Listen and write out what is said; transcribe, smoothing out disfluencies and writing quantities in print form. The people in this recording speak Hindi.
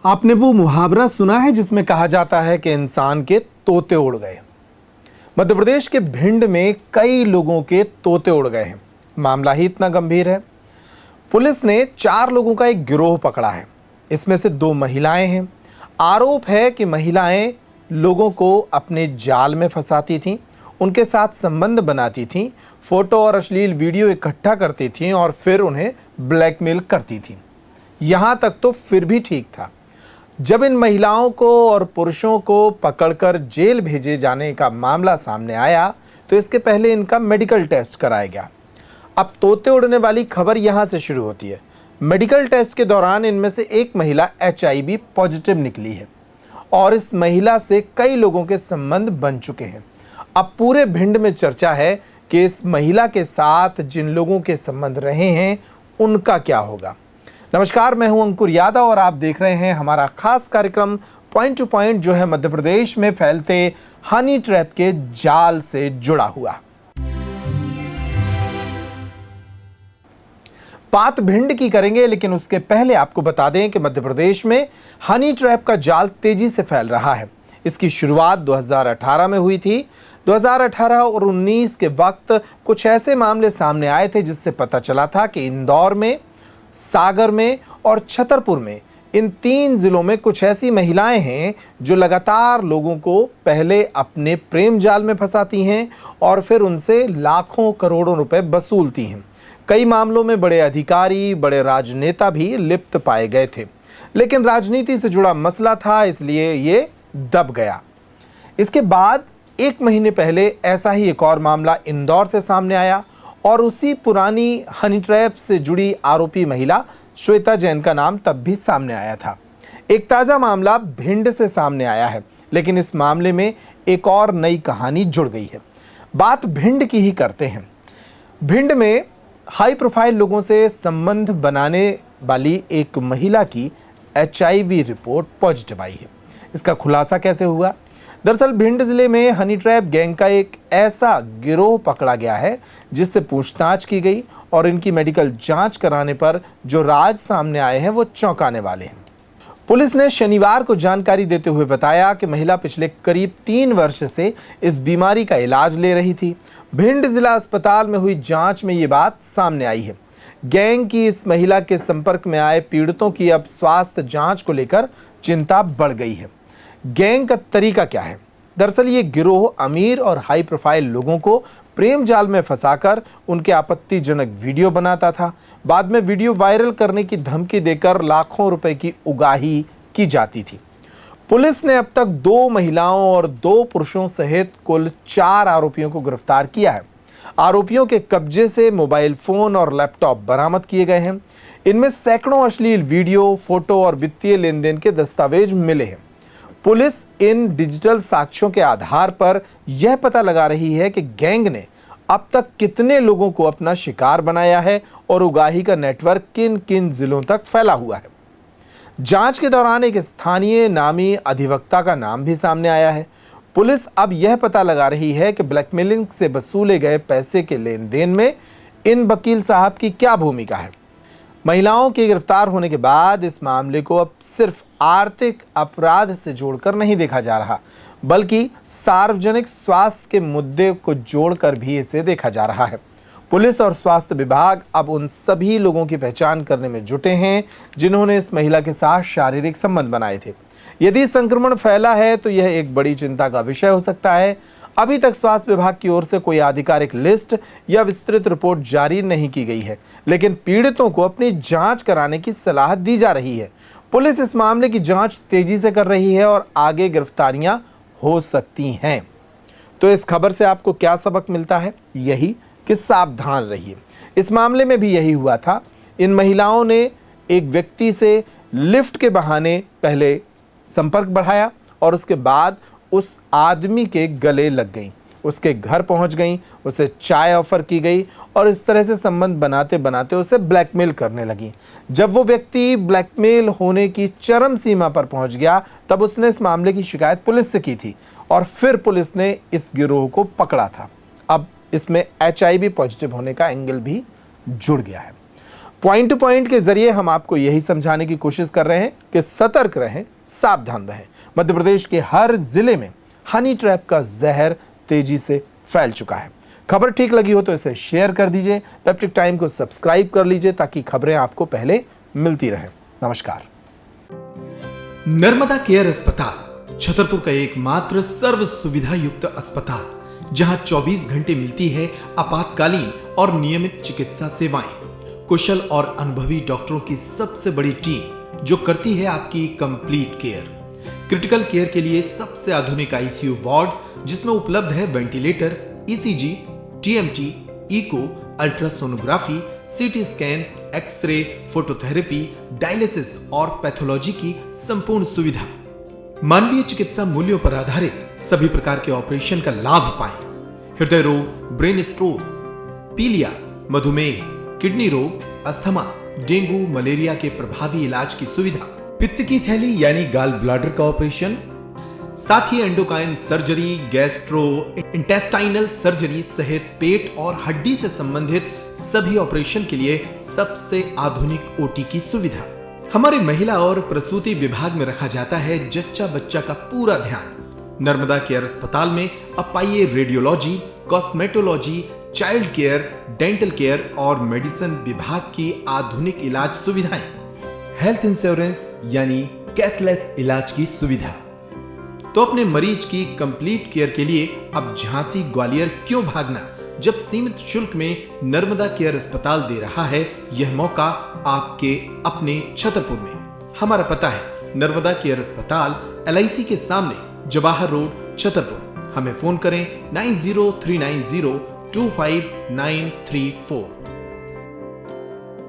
आपने वो मुहावरा सुना है जिसमें कहा जाता है कि इंसान के तोते उड़ गए। मध्य प्रदेश के भिंड में कई लोगों के तोते उड़ गए हैं। मामला ही इतना गंभीर है। पुलिस ने 4 लोगों का एक गिरोह पकड़ा है। इसमें से 2 महिलाएं हैं। आरोप है कि महिलाएं लोगों को अपने जाल में फंसाती थीं, उनके साथ संबंध बनाती थीं, फोटो और अश्लील वीडियो इकट्ठा करती थीं और फिर उन्हें ब्लैकमेल करती थीं। यहां तक तो फिर भी ठीक था। जब इन महिलाओं को और पुरुषों को पकड़कर जेल भेजे जाने का मामला सामने आया तो इसके पहले इनका मेडिकल टेस्ट कराया गया। अब तोते उड़ने वाली खबर यहां से शुरू होती है। मेडिकल टेस्ट के दौरान इनमें से एक महिला HIV पॉजिटिव निकली है और इस महिला से कई लोगों के संबंध बन चुके हैं। अब पूरे भिंड में चर्चा है कि इस महिला के साथ जिन लोगों के संबंध रहे हैं उनका क्या होगा। नमस्कार, मैं हूं अंकुर यादव और आप देख रहे हैं हमारा खास कार्यक्रम पॉइंट टू पॉइंट, जो है मध्य प्रदेश में फैलते हनी ट्रैप के जाल से जुड़ा हुआ। बात भिंड की करेंगे, लेकिन उसके पहले आपको बता दें कि मध्य प्रदेश में हनी ट्रैप का जाल तेजी से फैल रहा है। इसकी शुरुआत 2018 में हुई थी। 2018 और 19 के वक्त कुछ ऐसे मामले सामने आए थे जिससे पता चला था कि इंदौर में, सागर में और छतरपुर में, इन 3 जिलों में कुछ ऐसी महिलाएं हैं जो लगातार लोगों को पहले अपने प्रेम जाल में फंसाती हैं और फिर उनसे लाखों करोड़ों रुपए वसूलती हैं। कई मामलों में बड़े अधिकारी, बड़े राजनेता भी लिप्त पाए गए थे, लेकिन राजनीति से जुड़ा मसला था, इसलिए ये दब गया। इसके बाद 1 महीने पहले ऐसा ही एक और मामला इंदौर से सामने आया और उसी पुरानी हनी ट्रैप से जुड़ी आरोपी महिला श्वेता जैन का नाम तब भी सामने आया था। एक ताजा मामला भिंड से सामने आया है, लेकिन इस मामले में एक और नई कहानी जुड़ गई है। बात भिंड की ही करते हैं। भिंड में हाई प्रोफाइल लोगों से संबंध बनाने वाली एक महिला की HIV रिपोर्ट पॉजिटिव आई है। इसका खुलासा कैसे हुआ? दरअसल भिंड जिले में हनी ट्रैप गैंग का एक ऐसा गिरोह पकड़ा गया है जिससे पूछताछ की गई और इनकी मेडिकल जांच कराने पर जो राज सामने आए हैं वो चौंकाने वाले हैं। पुलिस ने शनिवार को जानकारी देते हुए बताया कि महिला पिछले करीब 3 वर्ष से इस बीमारी का इलाज ले रही थी। भिंड जिला अस्पताल में हुई जांच में ये बात सामने आई है। गैंग की इस महिला के संपर्क में आए पीड़ितों की अब स्वास्थ्य जांच को लेकर चिंता बढ़ गई है। गैंग का तरीका क्या है? दरअसल ये गिरोह अमीर और हाई प्रोफाइल लोगों को प्रेम जाल में फंसाकर उनके आपत्तिजनक वीडियो बनाता था। बाद में वीडियो वायरल करने की धमकी देकर लाखों रुपए की उगाही की जाती थी। पुलिस ने अब तक 2 महिलाओं और 2 पुरुषों सहित कुल 4 आरोपियों को गिरफ्तार किया है। आरोपियों के कब्जे से मोबाइल फोन और लैपटॉप बरामद किए गए हैं। इनमें सैकड़ों अश्लील वीडियो, फोटो और वित्तीय लेन देन के दस्तावेज मिले हैं। पुलिस इन डिजिटल साक्ष्यों के आधार पर यह पता लगा रही है कि गैंग ने अब तक कितने लोगों को अपना शिकार बनाया है और उगाही का नेटवर्क किन किन जिलों तक फैला हुआ है। जांच के दौरान एक स्थानीय नामी अधिवक्ता का नाम भी सामने आया है। पुलिस अब यह पता लगा रही है कि ब्लैकमेलिंग से वसूले गए पैसे के लेन देन में इन वकील साहब की क्या भूमिका है। महिलाओं के गिरफ्तार होने के बाद इस मामले को अब सिर्फ आर्थिक अपराध से जोड़कर नहीं देखा जा रहा, बल्कि सार्वजनिक स्वास्थ्य के मुद्दे को जोड़कर भी इसे देखा जा रहा है। पुलिस और स्वास्थ्य विभाग अब उन सभी लोगों की पहचान करने में जुटे हैं जिन्होंने इस महिला के साथ शारीरिक संबंध बनाए थे। यदि संक्रमण फैला है तो यह एक बड़ी चिंता का विषय हो सकता है। अभी तक स्वास्थ्य विभाग की ओर से कोई आधिकारिक लिस्ट या विस्तृत रिपोर्ट जारी नहीं की गई है, लेकिन पीड़ितों को अपनी जांच कराने की सलाह दी जा रही है। पुलिस इस मामले की जांच तेजी से कर रही है और आगे गिरफ्तारियां हो सकती हैं। तो इस खबर से आपको क्या सबक मिलता है? यही कि सावधान रहिए। इस मामले में भी यही हुआ था। इन महिलाओं ने एक व्यक्ति से लिफ्ट के बहाने पहले संपर्क बढ़ाया और उसके बाद उस आदमी के गले लग गई, उसके घर पहुंच गई, उसे चाय ऑफर की गई और इस तरह से संबंध बनाते बनाते उसे ब्लैकमेल करने लगी। जब वो व्यक्ति ब्लैकमेल होने की चरम सीमा पर पहुंच गया तब उसने इस मामले की शिकायत पुलिस से की थी और फिर पुलिस ने इस गिरोह को पकड़ा था। अब इसमें HIV पॉजिटिव होने का एंगल भी जुड़ गया है। पॉइंट टू पॉइंट के जरिए हम आपको यही समझाने की कोशिश कर रहे हैं कि सतर्क रहें, सावधान रहें। मध्य प्रदेश के हर जिले में हनी ट्रैप का जहर तेजी से फैल चुका है। खबर ठीक लगी हो तो इसे शेयर कर दीजिए। पेप्टिक टाइम को सब्सक्राइब कर लीजिए ताकि खबरें आपको पहले मिलती रहें। नमस्कार। नर्मदा केयर अस्पताल छतरपुर का एकमात्र सर्व सुविधा युक्त अस्पताल, जहां 24 घंटे मिलती है आपातकालीन और नियमित चिकित्सा सेवाएं। कुशल और अनुभवी डॉक्टरों की सबसे बड़ी टीम जो करती है आपकी कंप्लीट केयर। क्रिटिकल केयर के लिए सबसे आधुनिक आईसीयू वार्ड, जिसमें उपलब्ध है ventilator, ECG, TMT, echo, ultrasonography, CT scan, x ray, phototherapy, dialysis और पैथोलॉजी की संपूर्ण सुविधा। मानवीय चिकित्सा मूल्यों पर आधारित सभी प्रकार के ऑपरेशन का लाभ पाएं। हृदय रोग, ब्रेन स्ट्रोक, पीलिया, मधुमेह, किडनी रोग, अस्थमा, डेंगू, मलेरिया के प्रभावी इलाज की सुविधा, पित्त की थैली यानी गाल ब्लैडर का ऑपरेशन, साथ ही endocrine surgery, gastrointestinal surgery सहित पेट और हड्डी से संबंधित सभी ऑपरेशन के लिए सबसे आधुनिक ओटी की सुविधा। हमारे महिला और प्रसूति विभाग में रखा जाता है जच्चा बच्चा का पूरा ध्यान। नर्मदा केयर अस्पताल में अब पाइए radiology, cosmetology, child care, dental care और मेडिसिन विभाग की आधुनिक इलाज सुविधाएं। हेल्थ इंश्योरेंस यानी कैशलेस इलाज की सुविधा। तो अपने मरीज की कंप्लीट केयर के लिए अब झांसी ग्वालियर क्यों भागना, जब सीमित शुल्क में नर्मदा केयर अस्पताल दे रहा है यह मौका आपके अपने छतरपुर में। हमारा पता है नर्मदा केयर अस्पताल LIC के सामने, जवाहर रोड, छतरपुर। हमें फोन करें 9039025934।